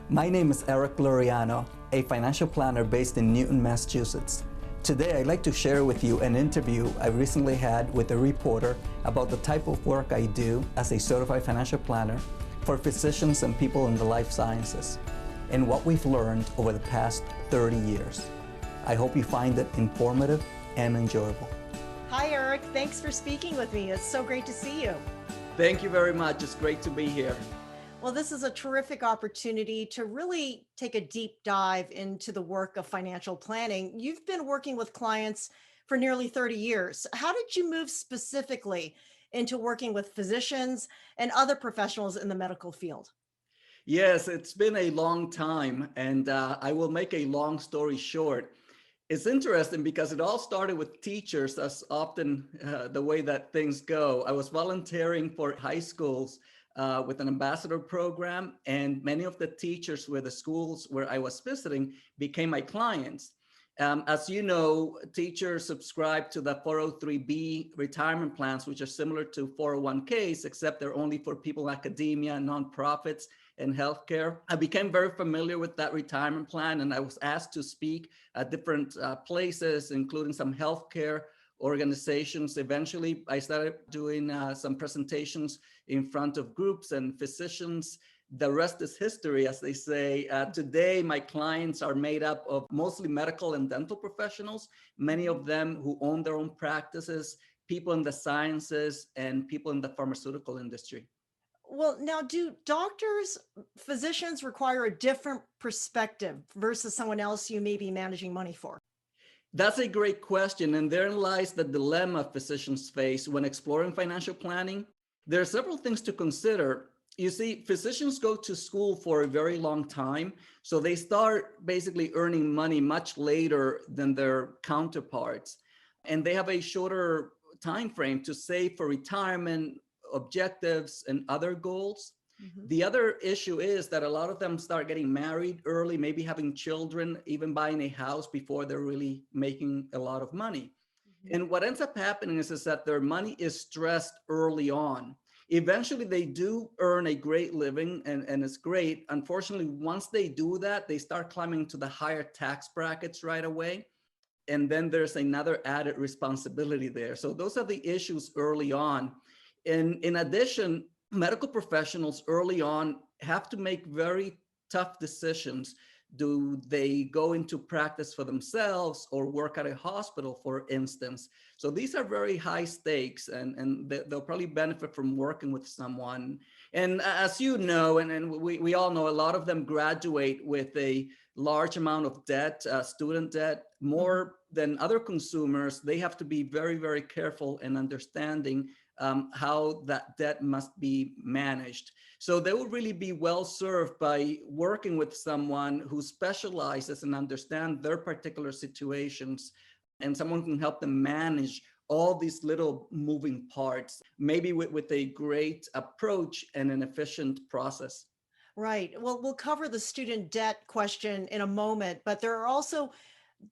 My name is Eric Loriano, a financial planner based in Newton, Massachusetts. Today, I'd like to share with you an interview I recently had with a reporter about the type of work I do as a certified financial planner for physicians and people in the life sciences, and what we've learned over the past 30 years. I hope you find it informative and enjoyable. Hi, Eric. Thanks for speaking with me. It's so great to see you. Thank you very much. It's great to be here. Well, this is a terrific opportunity to really take a deep dive into the work of financial planning. You've been working with clients for nearly 30 years. How did you move specifically into working with physicians and other professionals in the medical field? Yes, it's been a long time, and I will make a long story short. It's interesting because it all started with teachers. That's often the way that things go. I was volunteering for high schools with an ambassador program, and many of the teachers where the schools where I was visiting became my clients. As you know, teachers subscribe to the 403B retirement plans, which are similar to 401ks, except they're only for people in academia, nonprofits, and healthcare. I became very familiar with that retirement plan, and I was asked to speak at different places, including some healthcare organizations. Eventually, I started doing some presentations in front of groups and physicians. The rest is history, as they say. Today, my clients are made up of mostly medical and dental professionals, many of them who own their own practices, people in the sciences, and people in the pharmaceutical industry. Well, now, do doctors, physicians require a different perspective versus someone else you may be managing money for? That's a great question, and therein lies the dilemma physicians face when exploring financial planning. There are several things to consider. You see, physicians go to school for a very long time, so they start basically earning money much later than their counterparts, and they have a shorter time frame to save for retirement, objectives, and other goals. Mhm. The other issue is that a lot of them start getting married early, maybe having children, even buying a house before they're really making a lot of money. Mhm. And what ends up happening is that their money is stressed early on. Eventually, they do earn a great living, and it's great. Unfortunately, once they do that, they start climbing to the higher tax brackets right away. And then there's another added responsibility there. So those are the issues early on. And in addition, medical professionals early on have to make very tough decisions. Do they go into practice for themselves or work at a hospital, for instance? So these are very high stakes, and they'll probably benefit from working with someone. And as you know, and we all know, a lot of them graduate with a large amount of debt, student debt, Mhm. more than other consumers. They have to be very, very careful and understanding how that debt must be managed. So they will really be well served by working with someone who specializes and understands their particular situations, and someone who can help them manage all these little moving parts, maybe with a great approach and an efficient process. Right. Well, we'll cover the student debt question in a moment, but there are also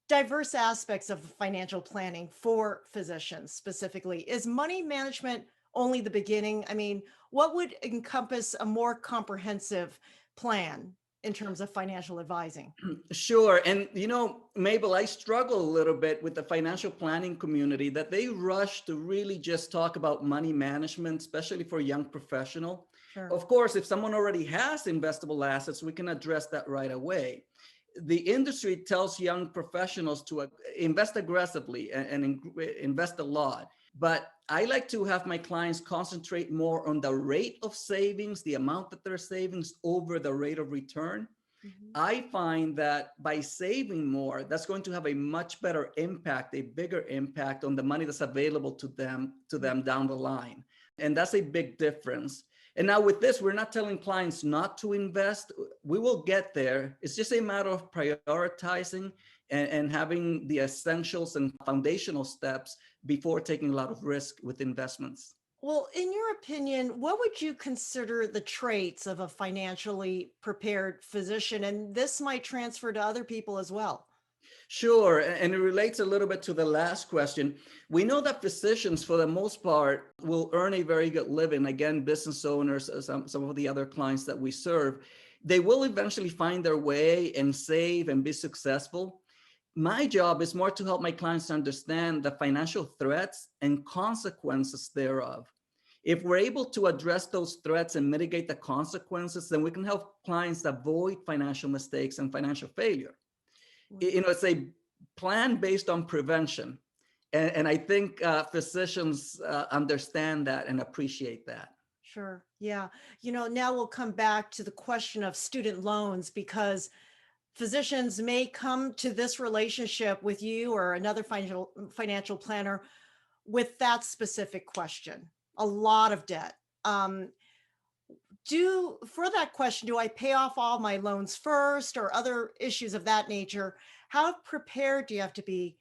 diverse aspects of financial planning for physicians specifically. Is money management only the beginning? I mean, what would encompass a more comprehensive plan in terms of financial advising? Sure. And, Mabel, I struggle a little bit with the financial planning community that they rush to really just talk about money management, especially for young professional. Sure. Of course, if someone already has investable assets, we can address that right away. The industry tells young professionals to invest aggressively and invest a lot. But I like to have my clients concentrate more on the rate of savings, the amount that they're savings over the rate of return. Mhm. I find that by saving more, that's going to have a much better impact, a bigger impact on the money that's available to them down the line. And that's a big difference. And now with this, we're not telling clients not to invest. We will get there. It's just a matter of prioritizing and having the essentials and foundational steps before taking a lot of risk with investments. Well, in your opinion, what would you consider the traits of a financially prepared physician? And this might transfer to other people as well. Sure, and it relates a little bit to the last question. We know that physicians, for the most part, will earn a very good living. Again, business owners, some of the other clients that we serve, They will eventually find their way and save and be successful. My job is more to help my clients understand the financial threats and consequences thereof. If we're able to address those threats and mitigate the consequences, then we can help clients avoid financial mistakes and financial failure. It's a plan based on prevention. And I think physicians understand that and appreciate that. Sure. Yeah. Now we'll come back to the question of student loans, because physicians may come to this relationship with you or another financial planner with that specific question. A lot of debt. For that question, do I pay off all my loans first or other issues of that nature? How prepared do you have to be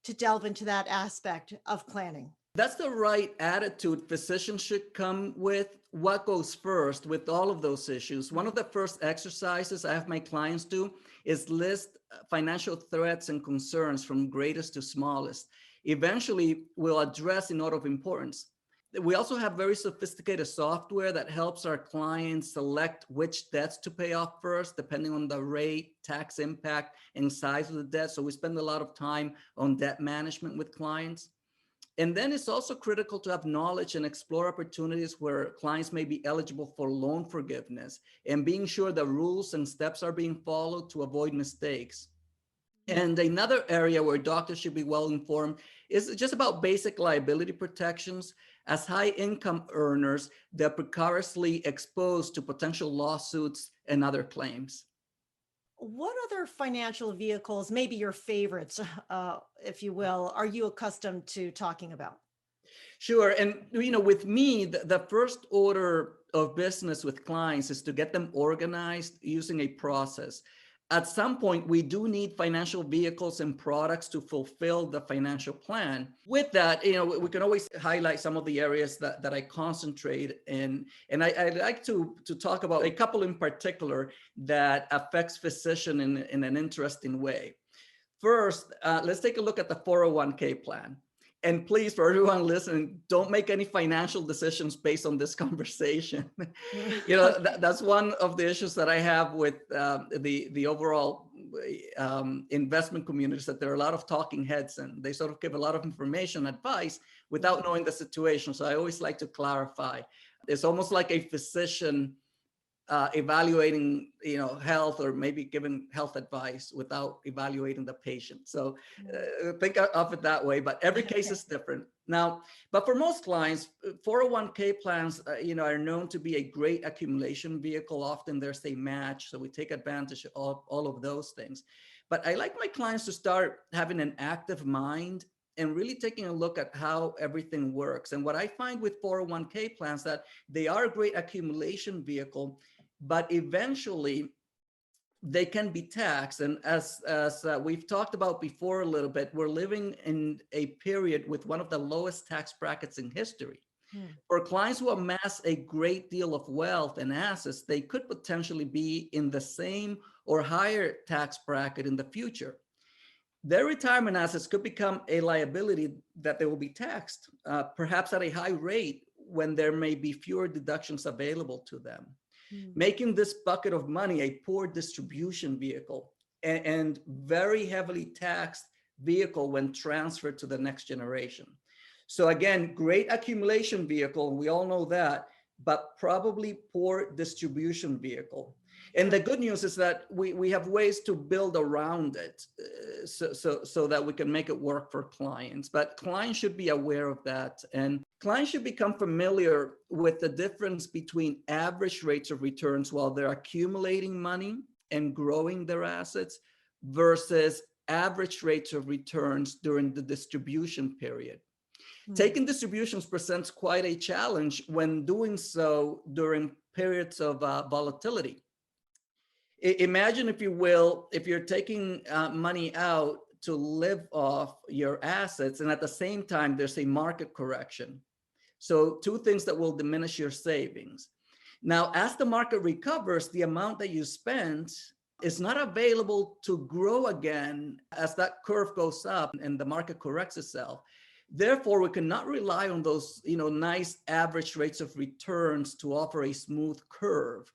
to delve into that aspect of planning? That's the right attitude physicians should come with. What goes first with all of those issues? One of the first exercises I have my clients do is list financial threats and concerns from greatest to smallest. Eventually, we'll address in order of importance. We also have very sophisticated software that helps our clients select which debts to pay off first, depending on the rate, tax impact, and size of the debt. So we spend a lot of time on debt management with clients. And then it's also critical to have knowledge and explore opportunities where clients may be eligible for loan forgiveness, and being sure the rules and steps are being followed to avoid mistakes. And another area where doctors should be well informed is just about basic liability protections. As high income earners, they're precariously exposed to potential lawsuits and other claims. What other financial vehicles, maybe your favorites, if you will, are you accustomed to talking about? Sure. And, with me, the first order of business with clients is to get them organized using a process. At some point, we do need financial vehicles and products to fulfill the financial plan. With that, we can always highlight some of the areas that I concentrate in. And I'd like to talk about a couple in particular that affects physician in an interesting way. First, let's take a look at the 401k plan. And please, for everyone listening, don't make any financial decisions based on this conversation. That's one of the issues that I have with the overall investment community, is that there are a lot of talking heads and they sort of give a lot of information, advice without knowing the situation. So I always like to clarify. It's almost like a physician evaluating, health, or maybe giving health advice without evaluating the patient. So think of it that way, but every case is different. Now, but for most clients, 401k plans, are known to be a great accumulation vehicle. Often there's a match, so we take advantage of all of those things. But I like my clients to start having an active mind and really taking a look at how everything works. And what I find with 401k plans, that they are a great accumulation vehicle, but eventually they can be taxed. And as we've talked about before a little bit, we're living in a period with one of the lowest tax brackets in history. For clients who amass a great deal of wealth and assets, they could potentially be in the same or higher tax bracket in the future. Their retirement assets could become a liability that they will be taxed, perhaps at a high rate, when there may be fewer deductions available to them, making this bucket of money a poor distribution vehicle and very heavily taxed vehicle when transferred to the next generation. So again, great accumulation vehicle, we all know that, but probably poor distribution vehicle. And the good news is that we have ways to build around it so that we can make it work for clients. But clients should be aware of that. And clients should become familiar with the difference between average rates of returns while they're accumulating money and growing their assets versus average rates of returns during the distribution period. Taking distributions presents quite a challenge when doing so during periods of volatility. Imagine, if you will, if you're taking money out to live off your assets, and at the same time, there's a market correction. So two things that will diminish your savings. Now, as the market recovers, the amount that you spent is not available to grow again as that curve goes up and the market corrects itself. Therefore, we cannot rely on those, nice average rates of returns to offer a smooth curve.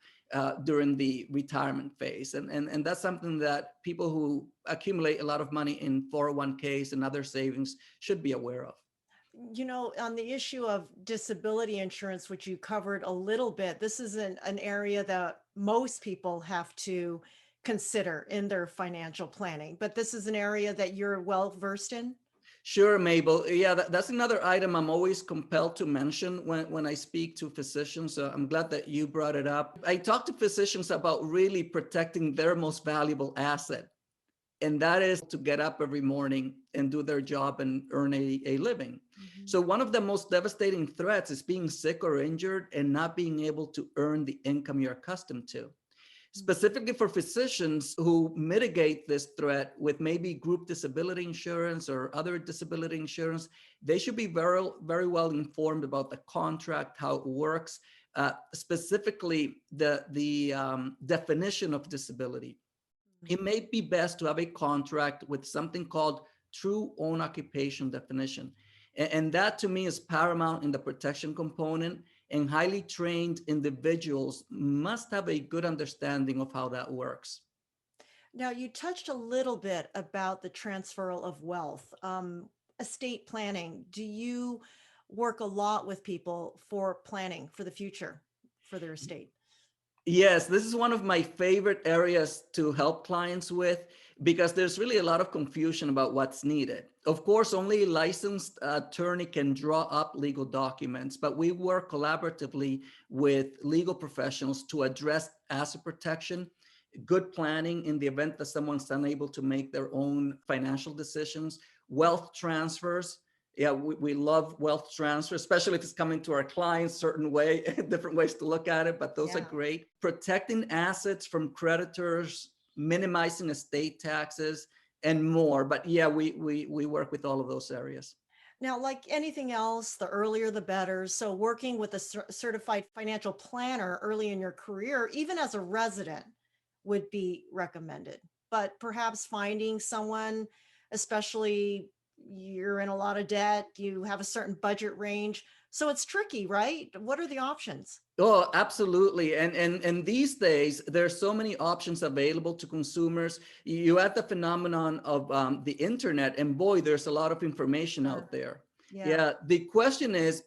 during the retirement phase. And that's something that people who accumulate a lot of money in 401ks and other savings should be aware of. You know, on the issue of disability insurance, which you covered a little bit, this is an area that most people have to consider in their financial planning, but this is an area that you're well versed in. Sure, Mabel. Yeah, that's another item I'm always compelled to mention when I speak to physicians. So I'm glad that you brought it up. I talk to physicians about really protecting their most valuable asset, and that is to get up every morning and do their job and earn a living. Mhm. So one of the most devastating threats is being sick or injured and not being able to earn the income you're accustomed to. Specifically for physicians who mitigate this threat with maybe group disability insurance or other disability insurance, they should be very, very well informed about the contract, how it works, specifically the definition of disability. It may be best to have a contract with something called true own occupation definition. And that to me is paramount in the protection component, and highly trained individuals must have a good understanding of how that works. Now, you touched a little bit about the transferal of wealth, estate planning. Do you work a lot with people for planning for the future for their estate? Yes, this is one of my favorite areas to help clients with because there's really a lot of confusion about what's needed. Of course, only a licensed attorney can draw up legal documents, but we work collaboratively with legal professionals to address asset protection, good planning in the event that someone's unable to make their own financial decisions, wealth transfers. Yeah, we love wealth transfer, especially if it's coming to our clients certain way, different ways to look at it, but those are Yeah. great. Protecting assets from creditors, minimizing estate taxes, and more. But yeah, we work with all of those areas. Now, like anything else, the earlier the better. So, working with a certified financial planner early in your career, even as a resident, would be recommended. But perhaps finding someone, especially you're in a lot of debt, you have a certain budget range. So, it's tricky, right? What are the options? Oh, absolutely. And these days, there's so many options available to consumers. You add the phenomenon of the internet, and boy, there's a lot of information Sure. out there. Yeah. Yeah, the question is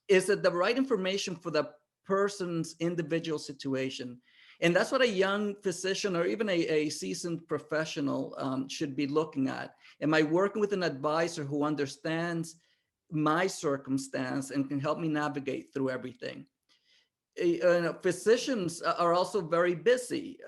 it the right information for the person's individual situation? And that's what a young physician or even a seasoned professional should be looking at. Am I working with an advisor who understands my circumstance and can help me navigate through everything? Physicians are also very busy.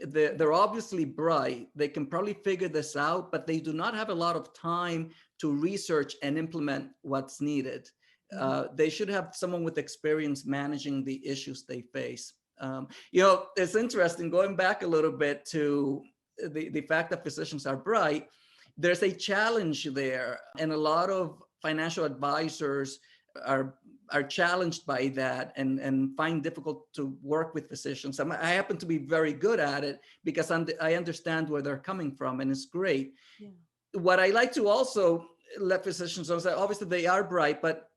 They're obviously bright. They can probably figure this out, but they do not have a lot of time to research and implement what's needed. Mhm. They should have someone with experience managing the issues they face. It's interesting going back a little bit to the fact that physicians are bright. There's a challenge there, and a lot of financial advisors are challenged by that and find difficult to work with physicians. I happen to be very good at it because I understand where they're coming from, and it's great. Yeah. What I like to also let physicians know is that obviously they are bright, but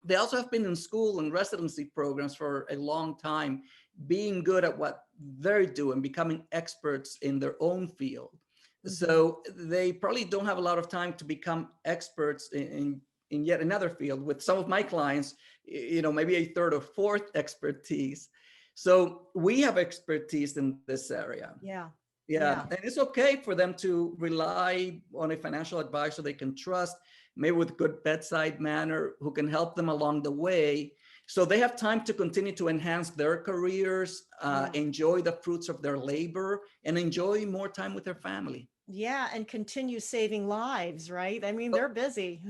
they also have been in school and residency programs for a long time, being good at what they're doing, becoming experts in their own field. Mhm. So they probably don't have a lot of time to become experts in yet another field. With some of my clients, maybe a third or fourth expertise. So we have expertise in this area. Yeah. Yeah, Yeah. and it's okay for them to rely on a financial advisor they can trust, maybe with good bedside manner, who can help them along the way. So they have time to continue to enhance their careers, Yeah. enjoy the fruits of their labor, and enjoy more time with their family. Yeah, and continue saving lives, right? I mean, they're busy.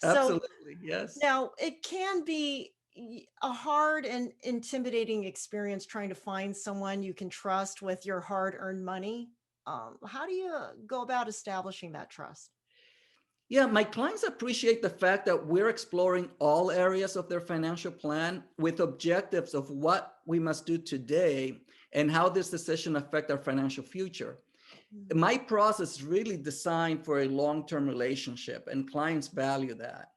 So Absolutely, yes. now it can be a hard and intimidating experience trying to find someone you can trust with your hard-earned money. How do you go about establishing that trust? Yeah, my clients appreciate the fact that we're exploring all areas of their financial plan with objectives of what we must do today and how this decision affect our financial future. Mm. My process is really designed for a long-term relationship, and clients value that.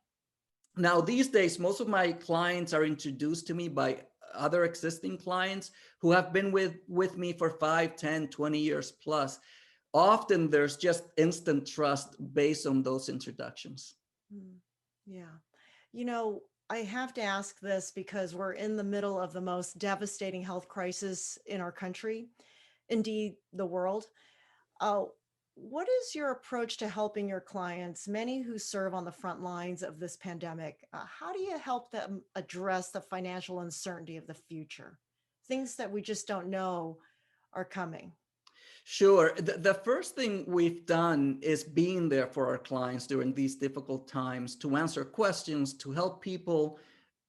Now, these days, most of my clients are introduced to me by other existing clients who have been with me for 5, 10, 20 years plus. Often there's just instant trust based on those introductions. Mm, yeah. You know, I have to ask this because we're in the middle of the most devastating health crisis in our country, indeed the world. Uh, what is your approach to helping your clients, many who serve on the front lines of this pandemic? How do you help them address the financial uncertainty of the future? Things that we just don't know are coming. Sure. The first thing we've done is being there for our clients during these difficult times to answer questions, to help people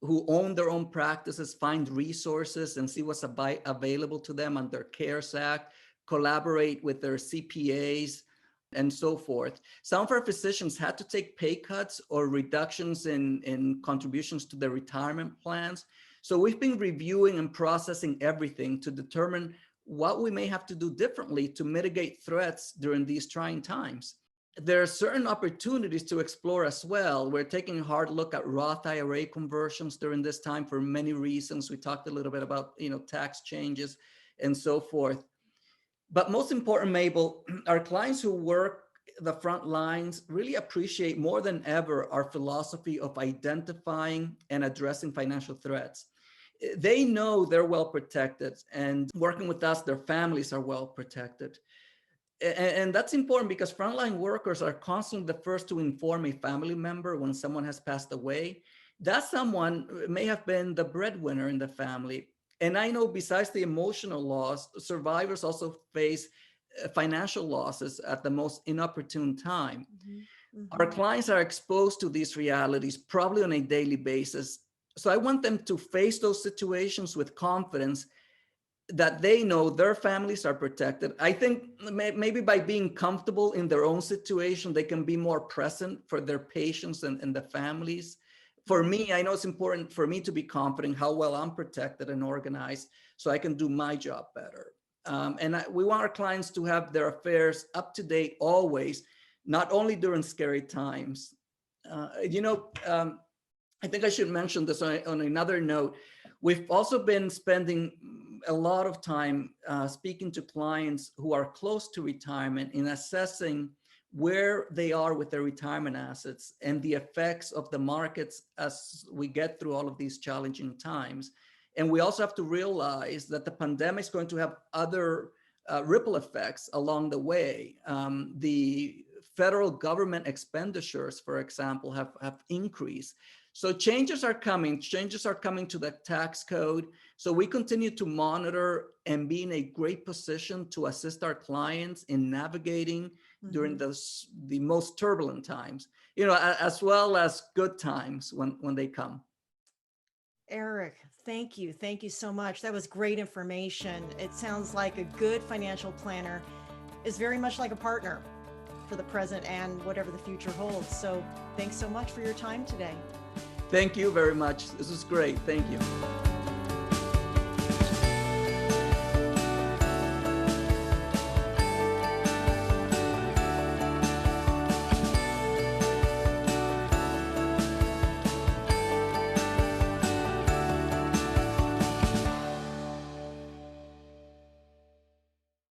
who own their own practices find resources and see what's available to them under CARES Act, collaborate with their CPAs, and so forth. Some of our physicians had to take pay cuts or reductions in contributions to their retirement plans. So we've been reviewing and processing everything to determine what we may have to do differently to mitigate threats during these trying times. There are certain opportunities to explore as well. We're taking a hard look at Roth IRA conversions during this time for many reasons. We talked a little bit about, tax changes and so forth. But most important, Mabel, our clients who work the front lines really appreciate more than ever our philosophy of identifying and addressing financial threats. They know they're well protected, and working with us, their families are well protected. And that's important because frontline workers are constantly the first to inform a family member when someone has passed away. That someone may have been the breadwinner in the family. And I know besides the emotional loss, survivors also face financial losses at the most inopportune time. Our clients are exposed to these realities probably on a daily basis. So I want them to face those situations with confidence that they know their families are protected. I think maybe by being comfortable in their own situation, they can be more present for their patients and the families. For me, I know it's important for me to be confident how well I'm protected and organized so I can do my job better. We want our clients to have their affairs up to date always, not only during scary times. I think I should mention this on another note. We've also been spending a lot of time speaking to clients who are close to retirement in assessing where they are with their retirement assets and the effects of the markets as we get through all of these challenging times. And we also have to realize that the pandemic is going to have other ripple effects along the way. The federal government expenditures, for example, have increased. So changes are coming to the tax code. So we continue to monitor and be in a great position to assist our clients in navigating during the most turbulent times, as well as good times when they come. Eric, thank you. Thank you so much. That was great information. It sounds like a good financial planner is very much like a partner for the present and whatever the future holds. So thanks so much for your time today. Thank you very much. This was great. Thank you.